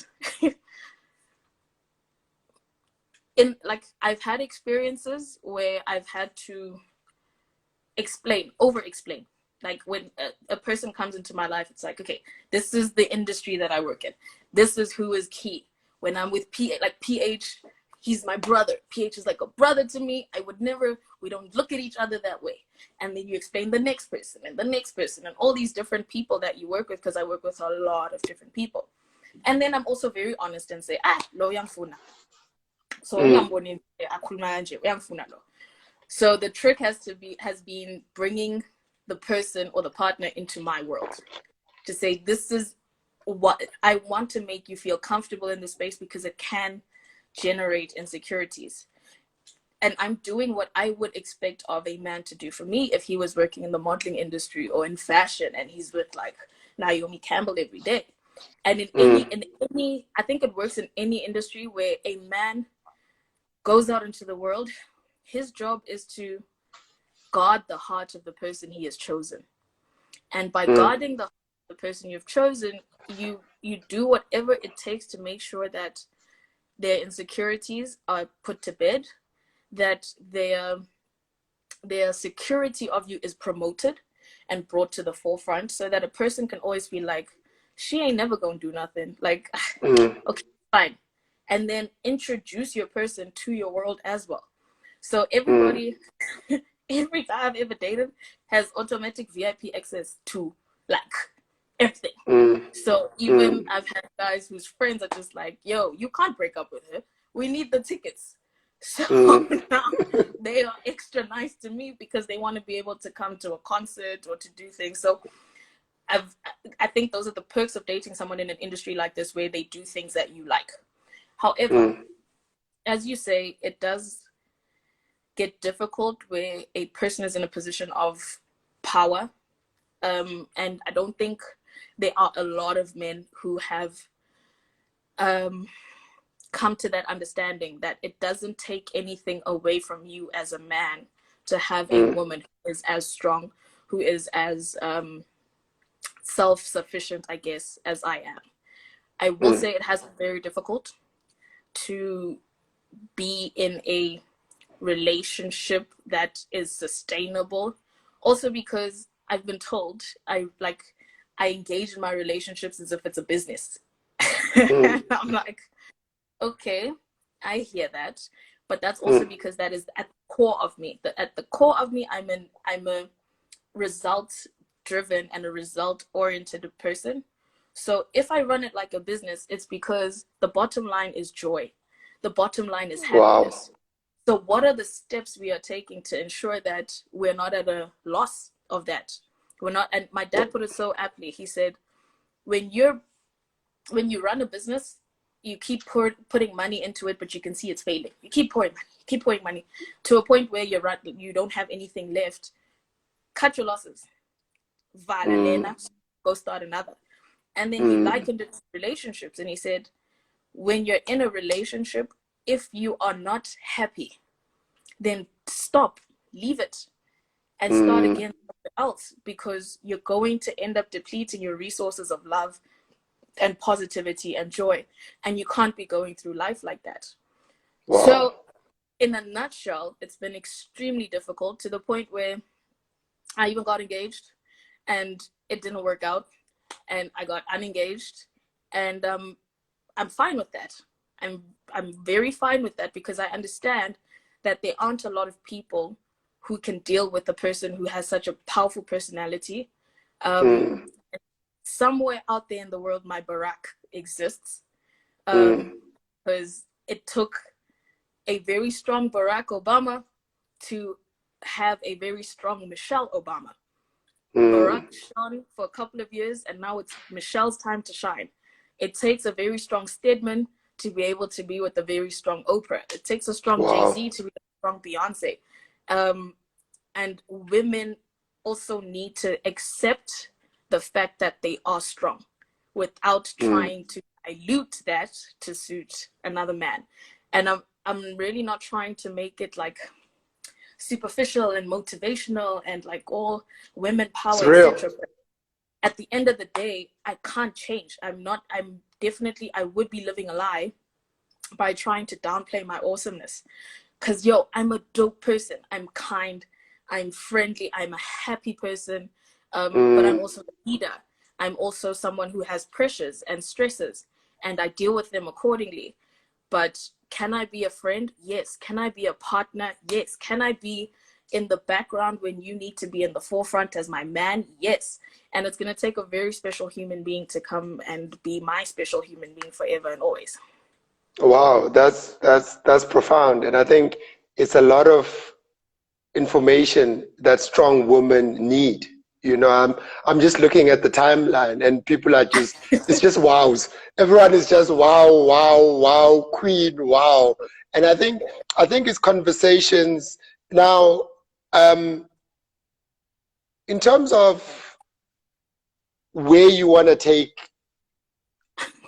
I've had experiences where I've had to over explain. Like when a person comes into my life, it's like, okay, this is the industry that I work in. This is who is key. When I'm with PH, he's my brother. PH is like a brother to me. We don't look at each other that way. And then you explain the next person and the next person and all these different people that you work with, because I work with a lot of different people. And then I'm also very honest and say, lo yang funa. So so the trick has been bringing the person or the partner into my world to say, this is what I want to make you feel comfortable in this space, because it can generate insecurities. And I'm doing what I would expect of a man to do for me if he was working in the modeling industry or in fashion and he's with like Naomi Campbell every day. And in any, I think it works in any industry where a man goes out into the world. His job is to guard the heart of the person he has chosen. And by guarding the heart of the person you've chosen, you do whatever it takes to make sure that their insecurities are put to bed, that their security of you is promoted and brought to the forefront, so that a person can always feel like, she ain't never gonna do nothing. Like, okay, fine. And then introduce your person to your world as well. So everybody, every guy I've ever dated has automatic VIP access to like everything. So even I've had guys whose friends are just like, yo, you can't break up with her. We need the tickets. So now they are extra nice to me because they want to be able to come to a concert or to do things. So I think those are the perks of dating someone in an industry like this, where they do things that you like. However, as you say, it does get difficult where a person is in a position of power. And I don't think there are a lot of men who have come to that understanding that it doesn't take anything away from you as a man to have a woman who is as strong, who is as self-sufficient, I guess, as I am. I will say it has been very difficult to be in a relationship that is sustainable. Also because I've been told I engage in my relationships as if it's a business. I'm like, okay, I hear that, but that's also because that is at the core of me. At the core of me, I'm a result-driven and a result-oriented person. So if I run it like a business, it's because the bottom line is joy. The bottom line is happiness. Wow. So what are the steps we are taking to ensure that we're not at a loss of that? We're not, and my dad put it so aptly. He said, when you run a business, you keep putting money into it, but you can see it's failing. You keep pouring money to a point where you don't have anything left. Cut your losses. Go start another. And then he likened it to relationships, and he said, when you're in a relationship, if you are not happy, then stop, leave it, and start again somewhere else, because you're going to end up depleting your resources of love and positivity and joy, and you can't be going through life like that. Wow. So in a nutshell, it's been extremely difficult, to the point where I even got engaged and it didn't work out, and I got unengaged, and I'm fine with that. I'm very fine with that, because I understand that there aren't a lot of people who can deal with a person who has such a powerful personality, somewhere out there in the world, my Barack exists. Because it took a very strong Barack Obama to have a very strong Michelle Obama. Barack shone for a couple of years, and now it's Michelle's time to shine. It takes a very strong Stedman to be able to be with a very strong Oprah. It takes a strong Jay-Z to be a strong Beyonce. And women also need to accept the fact that they are strong without trying to dilute that to suit another man. And I'm really not trying to make it like superficial and motivational and like all women power, etc. But at the end of the day, I can't change. I would be living a lie by trying to downplay my awesomeness. Because I'm a dope person. I'm kind, I'm friendly, I'm a happy person, but I'm also a leader. I'm also someone who has pressures and stresses, and I deal with them accordingly. But can I be a friend? Yes. Can I be a partner? Yes. Can I be in the background when you need to be in the forefront as my man? Yes. And it's going to take a very special human being to come and be my special human being forever and always. Wow, that's profound. And I think it's a lot of information that strong women need. You know, I'm just looking at the timeline, and people are just it's just wows. Everyone is just wow, wow, wow, queen, wow. And I think it's conversations now, in terms of where you want to take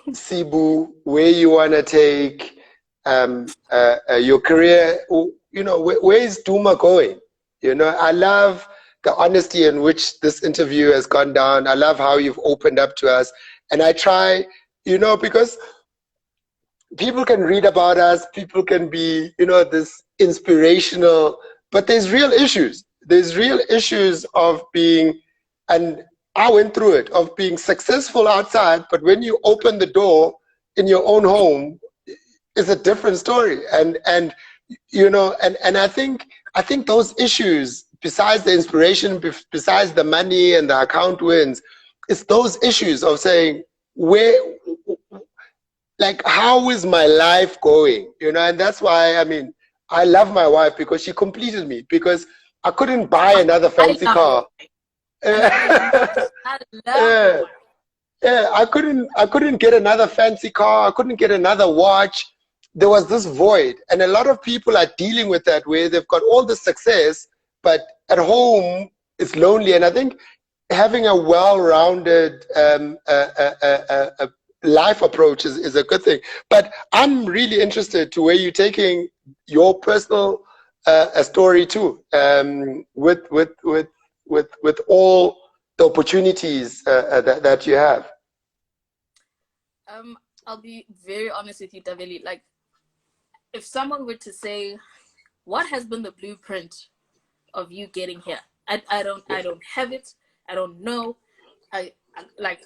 Sibu, where you want to take your career. You know, where is Duma going? You know, I love the honesty in which this interview has gone down. I love how you've opened up to us. And I try, you know, because people can read about us, people can be, you know, this inspirational, but there's real issues. There's real issues of being, and I went through it, of being successful outside, but when you open the door in your own home, it's a different story. And you know, and I think those issues, besides the inspiration, besides the money and the account wins, it's those issues of saying, where, like, how is my life going? You know, and that's why, I mean, I love my wife because she completed me, because I couldn't buy another fancy car. I couldn't get another fancy car. I couldn't get another watch. There was this void, and a lot of people are dealing with that, where they've got all the success, but at home it's lonely. And I think having a well-rounded life approach is a good thing. But I'm really interested to where you're taking your personal story too, with all the opportunities that you have. I'll be very honest with you, Veli. Like, if someone were to say, what has been the blueprint of you getting here? I don't have it. I don't know. I like,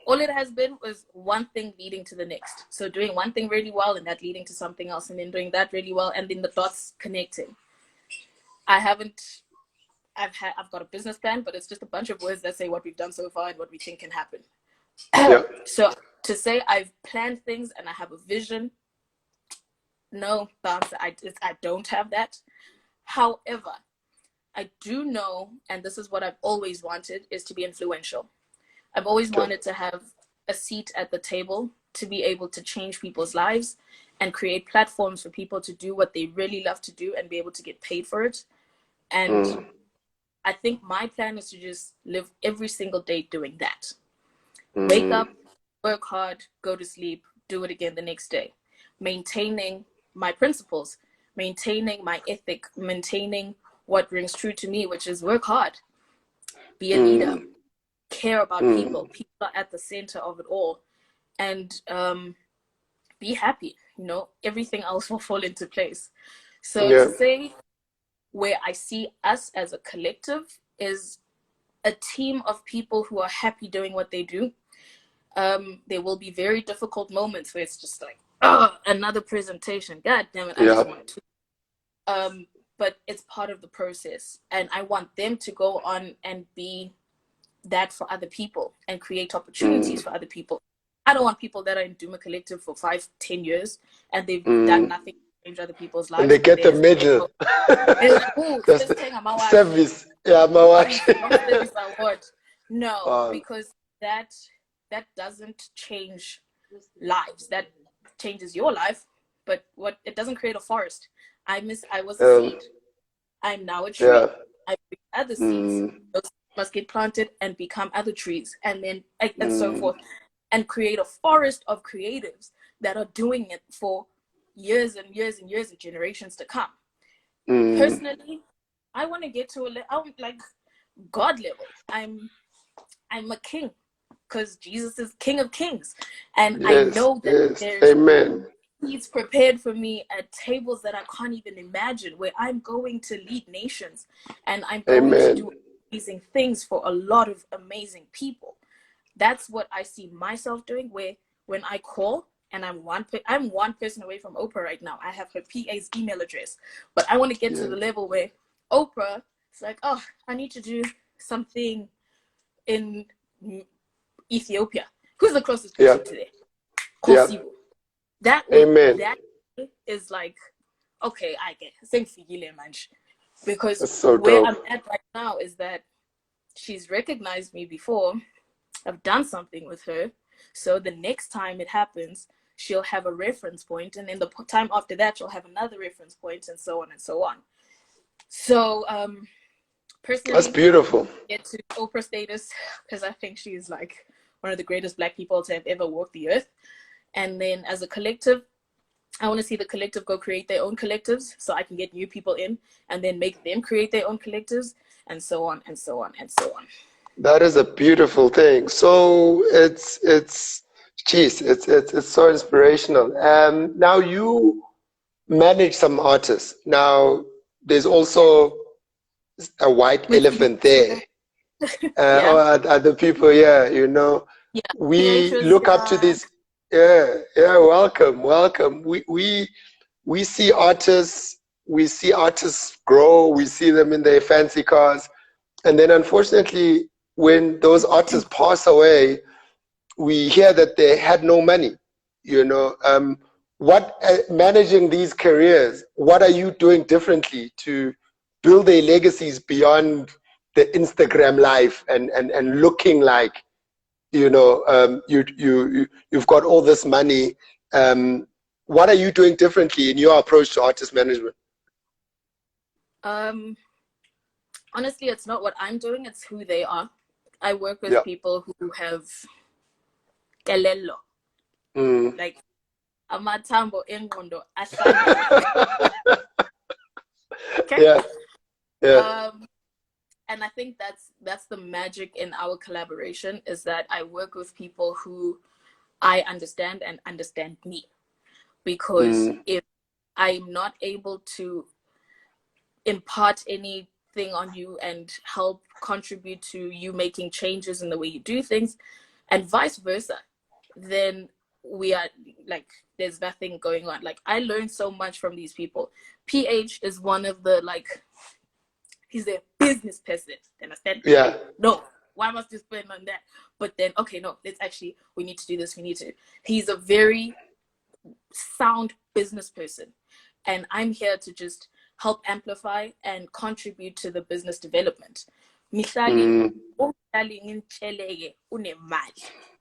all it has been was one thing leading to the next. So doing one thing really well, and that leading to something else, and then doing that really well, and then the dots connecting. I've got a business plan, but it's just a bunch of words that say what we've done so far and what we think can happen. Yeah. So to say I've planned things and I have a vision, no, bounce. I don't have that. However, I do know, and this is what I've always wanted, is to be influential. I've always wanted to have a seat at the table, to be able to change people's lives and create platforms for people to do what they really love to do and be able to get paid for it. And I think my plan is to just live every single day doing that. Wake up, work hard, go to sleep, do it again the next day. Maintaining my principles, maintaining my ethic, maintaining what rings true to me, which is work hard, be a leader, care about people. People are at the center of it all. And be happy. You know, everything else will fall into place. So to say where I see us as a collective is a team of people who are happy doing what they do. There will be very difficult moments where it's just like, another presentation. God damn it, I just want to. But it's part of the process. And I want them to go on and be that for other people and create opportunities for other people. I don't want people that are in Duma Collective for 5-10 years and they've done nothing to change other people's lives. And they get the medal. Just service. Yeah, service award. No, because that doesn't change lives. That changes your life, but it doesn't create a forest. I was a seed. I'm now a tree. I bring other seeds. Those must get planted and become other trees, and then and so forth, and create a forest of creatives that are doing it for years and years and years and generations to come. Personally, I want to get to like God level. I'm a king because Jesus is King of Kings, and I know that there's He's prepared for me at tables that I can't even imagine, where I'm going to lead nations and I'm going to do amazing things for a lot of amazing people. That's what I see myself doing, where when I call, and I'm one person away from Oprah right now. I have her PA's email address, but I want to get to the level where Oprah is like, oh, I need to do something in Ethiopia. Who's the closest person today? Call Sibu. That is like, okay, I get it. Because so where dope. I'm at right now is that she's recognized me before. I've done something with her. So the next time it happens, she'll have a reference point. And then the time after that, she'll have another reference point, and so on and so on. So personally, that's beautiful. Get to Oprah status because I think she's like one of the greatest Black people to have ever walked the earth. And then as a collective, I want to see the collective go create their own collectives so I can get new people in and then make them create their own collectives, and so on and so on and so on. That is a beautiful thing. So it's so inspirational. Now you manage some artists. Now there's also a white elephant there. Other people, we look up to these. Welcome. We see artists grow. We see them in their fancy cars, and then unfortunately, when those artists pass away, we hear that they had no money. Managing these careers, what are you doing differently to build their legacies beyond the Instagram life and looking like you've got all this money? What are you doing differently in your approach to artist management? Honestly, it's not what I'm doing, it's who they are. I work with people who have kelelo, like amatambo engondo asana. Okay. And I think that's the magic in our collaboration, is that I work with people who I understand and understand me. Because if I'm not able to impart anything on you and help contribute to you making changes in the way you do things, and vice versa, then we are like, there's nothing going on. Like, I learned so much from these people. PH is one of the, like, he's a business person, understand? Yeah. No, why must you spend on that? But then, okay, no, let's actually, we need to do this, he's a very sound business person, and I'm here to just help amplify and contribute to the business development. You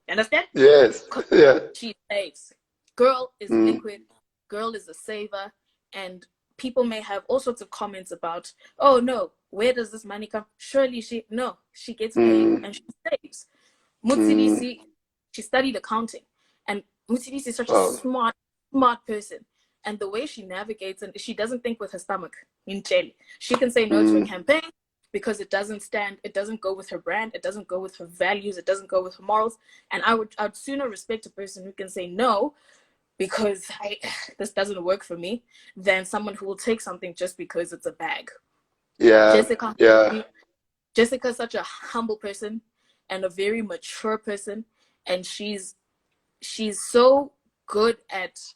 understand? Yes. Yeah. She saves. Girl is liquid, girl is a saver, and people may have all sorts of comments about, oh no, where does this money come? Surely she gets paid and she saves. Mutsilisi, she studied accounting, and Mutsilisi is such a smart person. And the way she navigates, and she doesn't think with her stomach. She can say no to a campaign because it doesn't go with her brand, it doesn't go with her values, it doesn't go with her morals. And I'd sooner respect a person who can say no because this doesn't work for me, than someone who will take something just because it's a bag. Jessica's such a humble person and a very mature person, and she's so good at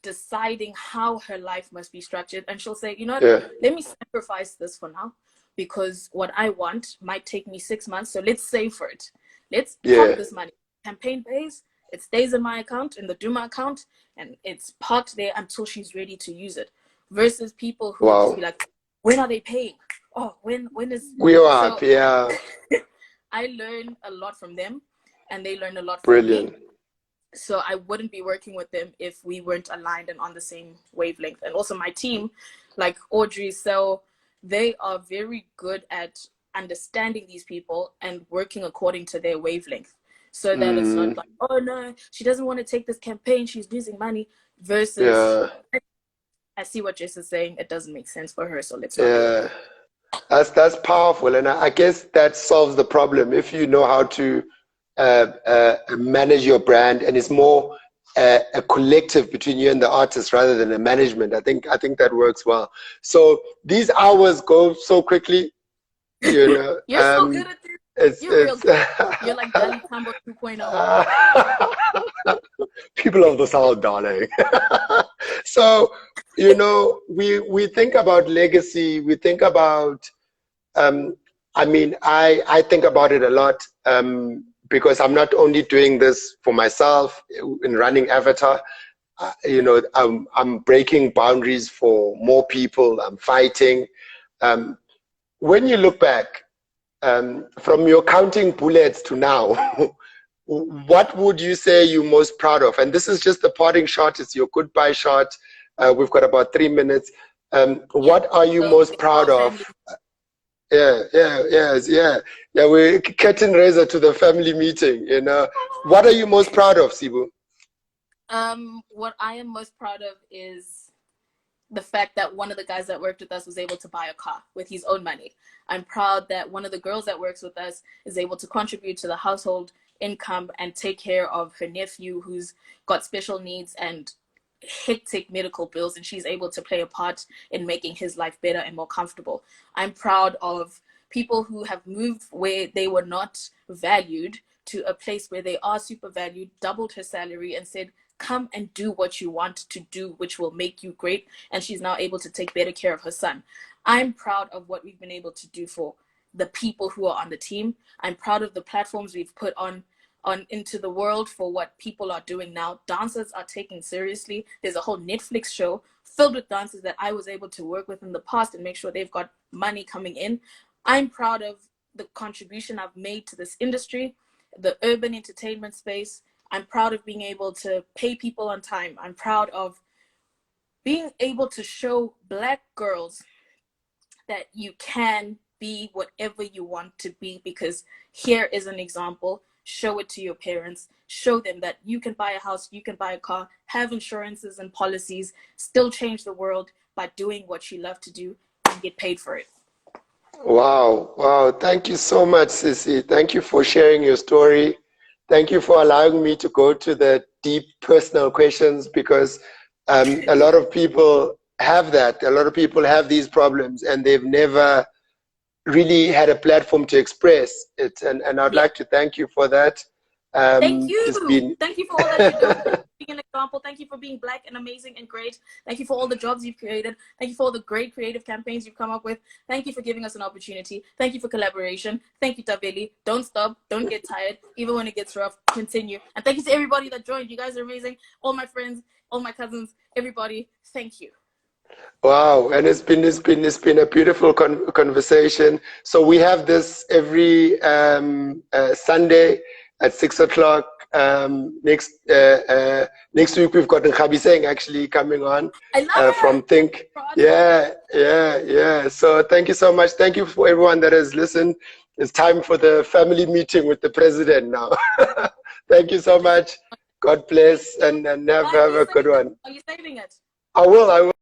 deciding how her life must be structured. And she'll say, you know what, Yeah. let me sacrifice this for now, because what I want might take me 6 months. So let's save for it. Let's Yeah. park this money. Campaign pays, it stays in my account, in the Duma account, and it's parked there until she's ready to use it. Versus people who would just be like, when are they paying? Oh, when is We are, so yeah. I learn a lot from them, and they learn a lot from Brilliant. me. So I wouldn't be working with them if we weren't aligned and on the same wavelength. And also my team, like Audrey, so they are very good at understanding these people and working according to their wavelength, so that it's not like, oh no, she doesn't want to take this campaign, she's losing money, versus I see what Jess is saying, it doesn't make sense for her, so let's not do it. That's powerful, and I guess that solves the problem if you know how to manage your brand, and it's more a collective between you and the artist rather than a management. I think that works well. So these hours go so quickly, you know. You're so good at this. You're real good. You're like Dali Tambo 2.0. People of the South, darling. So, you know, we think about legacy. We think about, I mean, I think about it a lot, because I'm not only doing this for myself in running Avatar. You know, I'm breaking boundaries for more people. I'm fighting. When you look back, from your counting bullets to now, what would you say you're most proud of? And this is just the parting shot. It's your goodbye shot. We've got about 3 minutes. What are you most proud of? Yeah. We're curtain raiser to the family meeting. You know, what are you most proud of, Sibu? What I am most proud of is the fact that one of the guys that worked with us was able to buy a car with his own money. I'm proud that one of the girls that works with us is able to contribute to the household income and take care of her nephew who's got special needs and hectic medical bills, and she's able to play a part in making his life better and more comfortable. I'm proud of people who have moved where they were not valued to a place where they are super valued, doubled her salary and said, come and do what you want to do, which will make you great. And she's now able to take better care of her son. I'm proud of what we've been able to do for the people who are on the team. I'm proud of the platforms we've put on into the world for what people are doing now. Dancers are taken seriously. There's a whole Netflix show filled with dancers that I was able to work with in the past and make sure they've got money coming in. I'm proud of the contribution I've made to this industry, the urban entertainment space. I'm proud of being able to pay people on time. I'm proud of being able to show Black girls that you can be whatever you want to be, because here is an example. Show it to your parents. Show them that you can buy a house, you can buy a car, have insurances and policies, still change the world by doing what you love to do and get paid for it. Wow. Thank you so much, Sissy. Thank you for sharing your story. Thank you for allowing me to go to the deep personal questions, because a lot of people have that. A lot of people have these problems and they've never really had a platform to express it. And I'd like to thank you for that. Thank you. Thank you for all that you do. Thank you for being an example. Thank you for being Black and amazing and great. Thank you for all the jobs you've created. Thank you for all the great creative campaigns you've come up with. Thank you for giving us an opportunity. Thank you for collaboration. Thank you, Veli. Don't stop. Don't get tired. Even when it gets rough, continue. And thank you to everybody that joined. You guys are amazing. All my friends, all my cousins, everybody. Thank you. Wow, and it's been a beautiful conversation. So we have this every Sunday at 6 o'clock. Next week we've got Nkhabiseng actually coming on from Think. Yeah. So thank you so much. Thank you for everyone that has listened. It's time for the family meeting with the president now. Thank you so much. God bless, and have a good one. Are you saving it? I will.